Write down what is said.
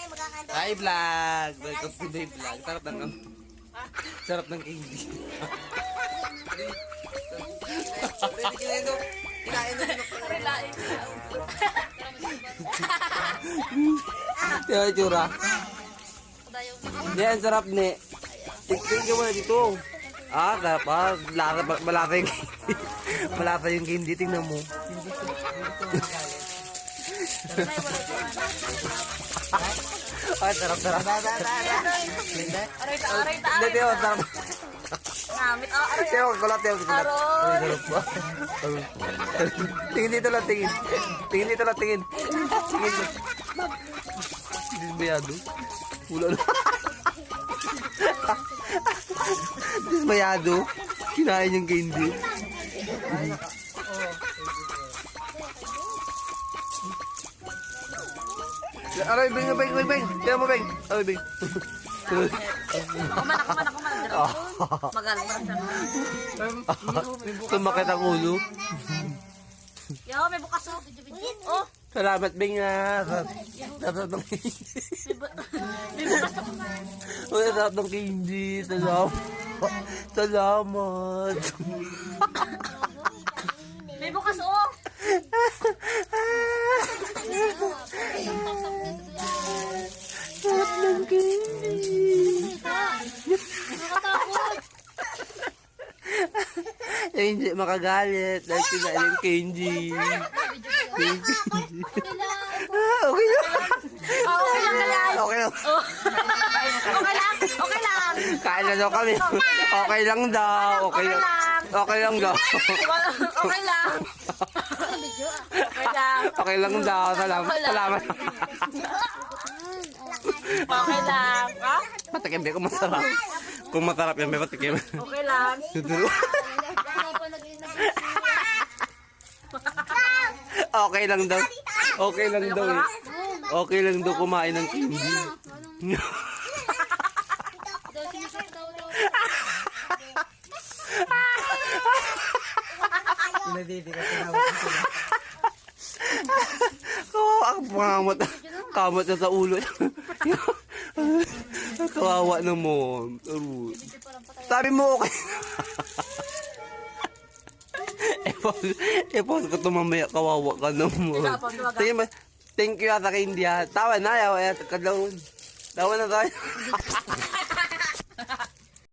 Hi vlog! Welcome to the vlog. Sarap ng candy. Yan yung tsura. Yan, sarap ni. Tingin ka muna dito. Sarap ah. Malata yung candy. Malata yung candy. Tingnan mo. Sarap. Hindi, sarap. Ngamit. Kulat. Tingin dito lang, tingin. Tingin. Dismayado. Wala na. Dismayado. Kinain yung candy. Aray, bing. Tira mo, bing. Aray, bing. Kumanak. Magaling mo na siya. Tumakit ang ulo. Yo, may bukas oh. Salamat, bing. Sarap ng candy. May bukas na Sarap ng candy. Salamat. May bukas oh. Sarap ng candy. Hindi makagalit dahil kinain yung candy. Okay lang. Okay lang. Kain na daw kami. Okay lang daw. Okay lang daw. Okay lang. Okay lang daw. Salamat. Okay lang. Ha? Patikim din kung masarap. Kung masarap yan, may patikim. Okay lang. Okay lang daw. Okay lang daw eh. Okay lang daw kumain ng candy. Kamot na sa ulo. Kawawa naman. Sabi mo okay. Epos ko ito mamaya, kawawa ka naman. Thank you sa candy ha. Tawa na, yawa. Tawa na tayo.